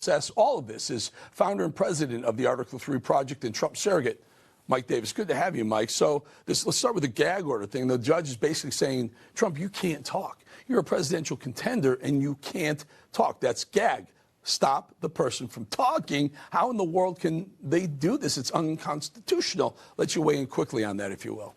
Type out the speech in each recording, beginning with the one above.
assess all of this is founder and president of the Article 3 Project and Trump surrogate, Mike Davis. Good to have you, Mike. So let's start with the gag order thing. The judge is basically saying, Trump, you can't talk. You're a presidential contender, and you can't talk. That's gag. Stop the person from talking. How in the world can they do this? It's unconstitutional. Let you weigh in quickly on that, if you will.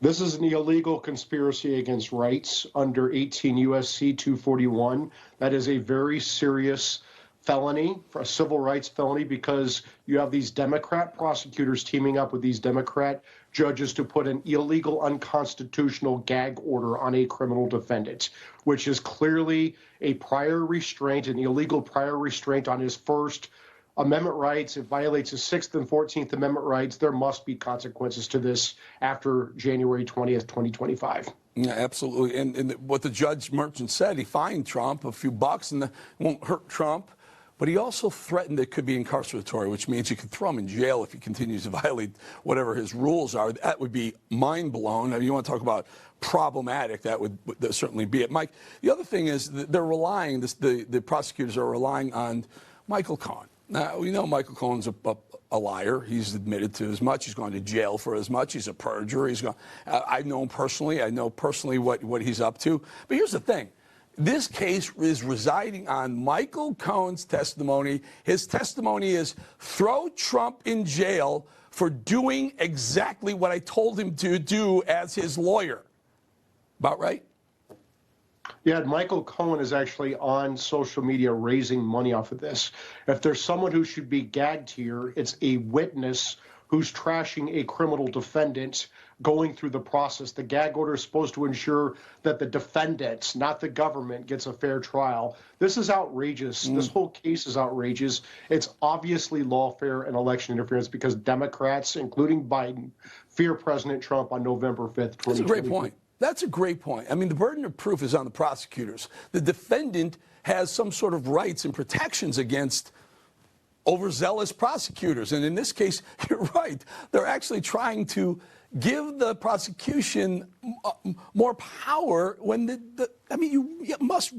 This is an illegal conspiracy against rights under 18 U.S.C. 241. That is a very serious felony, for a civil rights felony, because you have these Democrat prosecutors teaming up with these Democrat judges to put an illegal, unconstitutional gag order on a criminal defendant, which is clearly a prior restraint, an illegal prior restraint on his First Amendment rights. It violates his 6th and 14th Amendment rights. There must be consequences to this after January 20th, 2025. Yeah, absolutely. And what the judge Merchant said, he fined Trump a few bucks and it won't hurt Trump. But he also threatened it could be incarceratory, which means you could throw him in jail if he continues to violate whatever his rules are. That would be mind blown. I mean, you want to talk about problematic, that would certainly be it. Mike, the other thing is they're relying, the prosecutors are relying on Michael Cohen. Now, we know Michael Cohen's a liar. He's admitted to as much. He's gone to jail for as much. He's a perjurer. I know him personally. I know personally what he's up to. But here's the thing. This case is residing on Michael Cohen's testimony. His testimony is throw Trump in jail for doing exactly what I told him to do as his lawyer. About right? Yeah, Michael Cohen is actually on social media raising money off of this. If there's someone who should be gagged here, it's a witness who's trashing a criminal defendant going through the process. The gag order is supposed to ensure that the defendant, not the government, gets a fair trial. This is outrageous. This whole case is outrageous. It's obviously lawfare and election interference because Democrats, including Biden, fear President Trump on November 5th, 2020. That's a great point. That's a great point. I mean, the burden of proof is on the prosecutors. The defendant has some sort of rights and protections against overzealous prosecutors. And in this case, you're right. They're actually trying to give the prosecution more power when you must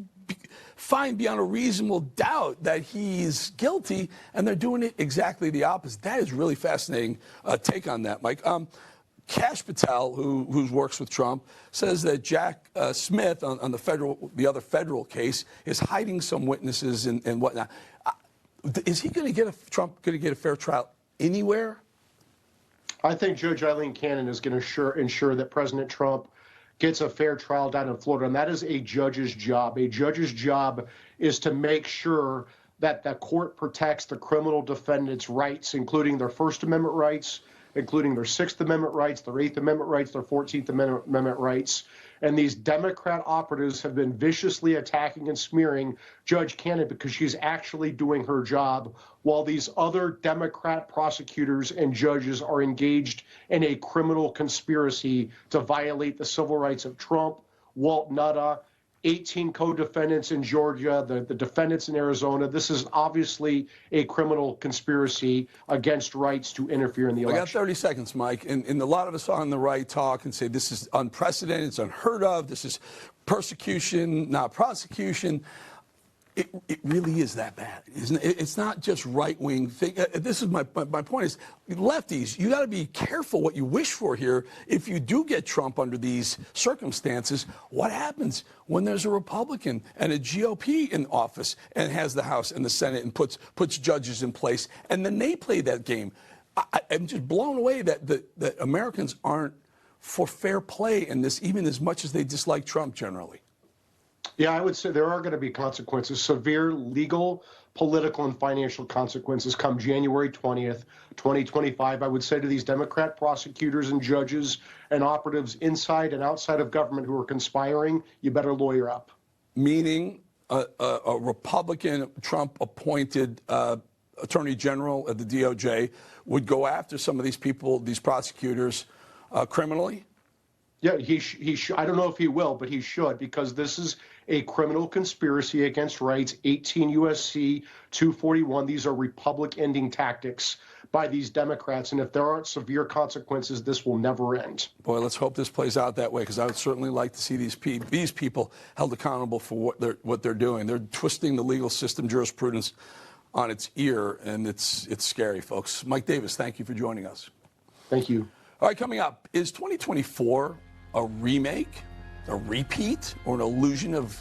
find beyond a reasonable doubt that he's guilty, and they're doing it exactly the opposite. That is really fascinating take on that, Mike. Kash Patel, who works with Trump, says that Jack Smith on the other federal case is hiding some witnesses and whatnot. Is he going to get Trump going to get a fair trial anywhere? I think Judge Eileen Cannon is going to ensure that President Trump gets a fair trial down in Florida, and that is a judge's job. A judge's job is to make sure that the court protects the criminal defendant's rights, including their First Amendment rights, including their 6th Amendment rights, their 8th Amendment rights, their 14th Amendment rights. And these Democrat operatives have been viciously attacking and smearing Judge Cannon because she's actually doing her job, while these other Democrat prosecutors and judges are engaged in a criminal conspiracy to violate the civil rights of Trump, Walt Nutter, 18 co-defendants in Georgia, the defendants in Arizona. This is obviously a criminal conspiracy against rights to interfere in the election. I got 30 seconds, Mike. And a lot of us on the right talk and say this is unprecedented, it's unheard of, this is persecution, not prosecution. It really is that bad, isn't it? It's not just right-wing thing. This is my point is, lefties, you got to be careful what you wish for here. If you do get Trump under these circumstances, what happens when there's a Republican and a GOP in office and has the House and the Senate and puts judges in place, and then they play that game? I'm just blown away that Americans aren't for fair play in this, even as much as they dislike Trump generally. Yeah, I would say there are going to be consequences, severe legal, political, and financial consequences come January 20th, 2025. I would say to these Democrat prosecutors and judges and operatives inside and outside of government who are conspiring, you better lawyer up. Meaning a Republican Trump-appointed attorney general at the DOJ would go after some of these people, these prosecutors, criminally? Yeah, I don't know if he will, but he should, because this is a criminal conspiracy against rights, 18 U.S.C. 241. These are republic-ending tactics by these Democrats, and if there aren't severe consequences, this will never end. Boy, let's hope this plays out that way, because I would certainly like to see these people held accountable for what they're doing. They're twisting the legal system, jurisprudence, on its ear, and it's scary, folks. Mike Davis, thank you for joining us. Thank you. All right, coming up, is 2024 a remake, a repeat, or an illusion of